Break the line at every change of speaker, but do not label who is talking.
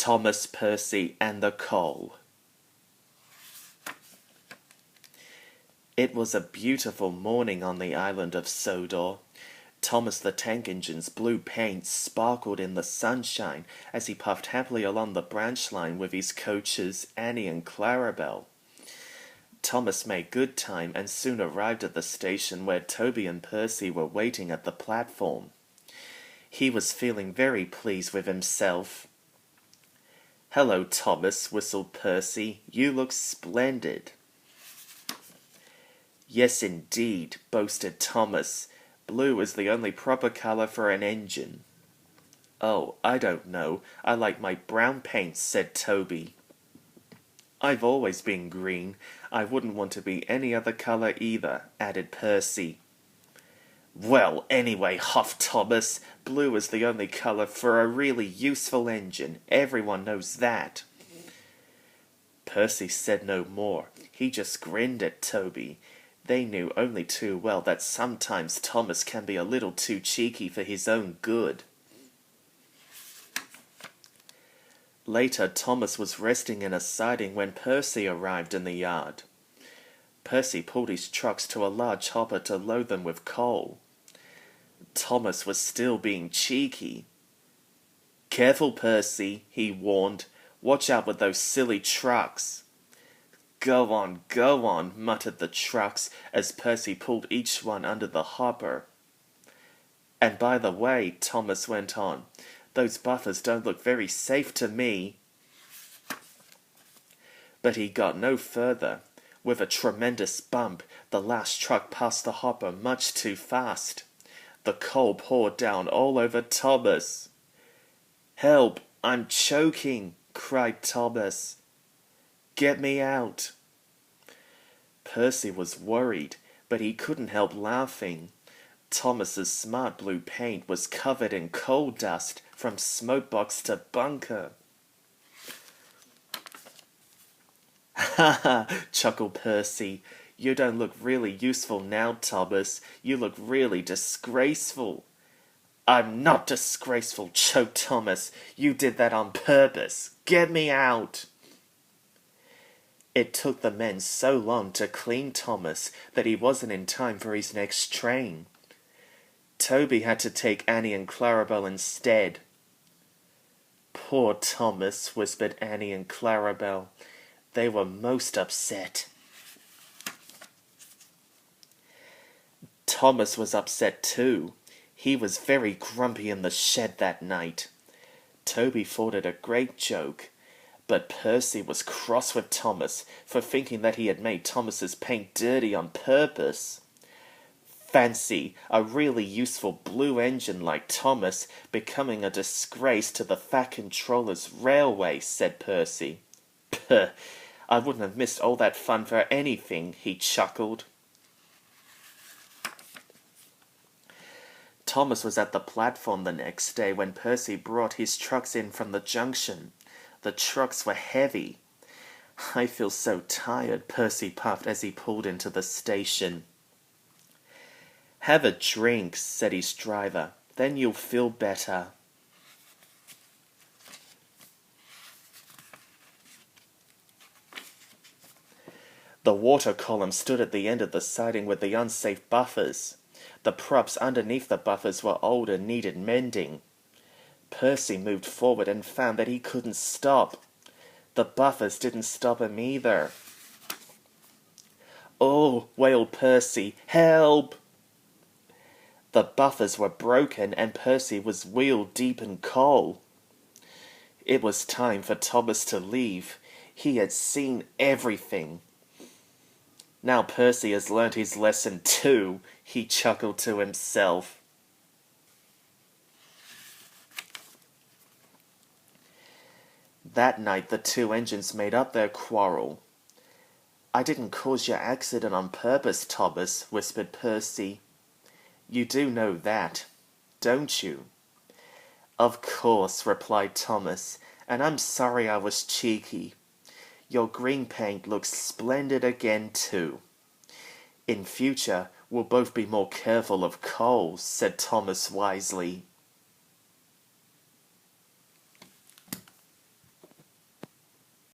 Thomas, Percy, and the Coal. It was a beautiful morning on the island of Sodor. Thomas the Tank Engine's blue paint sparkled in the sunshine as he puffed happily along the branch line with his coaches Annie and Clarabel. Thomas made good time and soon arrived at the station where Toby and Percy were waiting at the platform. He was feeling very pleased with himself. "Hello, Thomas," whistled Percy. "You look splendid." "Yes, indeed," boasted Thomas. "Blue is the only proper colour for an engine." "Oh, I don't know. I like my brown paint," said Toby. "I've always been green. I wouldn't want to be any other colour either," added Percy. "Well, anyway," huffed Thomas, "blue is the only colour for a really useful engine. Everyone knows that." Percy said no more. He just grinned at Toby. They knew only too well that sometimes Thomas can be a little too cheeky for his own good. Later, Thomas was resting in a siding when Percy arrived in the yard. Percy pulled his trucks to a large hopper to load them with coal. Thomas was still being cheeky. "Careful, Percy," he warned. "Watch out with those silly trucks." Go on," muttered the trucks as Percy pulled each one under the hopper. "And by the way," Thomas went on, "those buffers don't look very safe to me." But he got no further. With a tremendous bump, the last truck passed the hopper much too fast. The coal poured down all over Thomas. "Help! I'm choking!" cried Thomas. "Get me out!" Percy was worried, but he couldn't help laughing. Thomas's smart blue paint was covered in coal dust from smokebox to bunker. "Ha ha!" chuckled Percy. "You don't look really useful now, Thomas. You look really disgraceful." "I'm not disgraceful," choked Thomas. "You did that on purpose. Get me out!" It took the men so long to clean Thomas that he wasn't in time for his next train. Toby had to take Annie and Clarabel instead. "Poor Thomas," whispered Annie and Clarabel. They were most upset. Thomas was upset too. He was very grumpy in the shed that night. Toby thought it a great joke, but Percy was cross with Thomas for thinking that he had made Thomas's paint dirty on purpose. Fancy a really useful blue engine like Thomas becoming a disgrace to the Fat Controller's railway, said Percy. "Puh, I wouldn't have missed all that fun for anything," he chuckled. Thomas was at the platform the next day when Percy brought his trucks in from the junction. The trucks were heavy. "I feel so tired," Percy puffed as he pulled into the station. "Have a drink," said his driver. "Then you'll feel better." The water column stood at the end of the siding with the unsafe buffers. The props underneath the buffers were old and needed mending. Percy moved forward and found that he couldn't stop. The buffers didn't stop him either. "Oh," wailed Percy, "help!" The buffers were broken and Percy was wheel-deep in coal. It was time for Thomas to leave. He had seen everything. "Now Percy has learnt his lesson too," he chuckled to himself. That night the two engines made up their quarrel. "I didn't cause your accident on purpose, Thomas," whispered Percy. "You do know that, don't you?" "Of course," replied Thomas, "and I'm sorry I was cheeky. Your green paint looks splendid again too. In future, we'll both be more careful of coal," said Thomas wisely.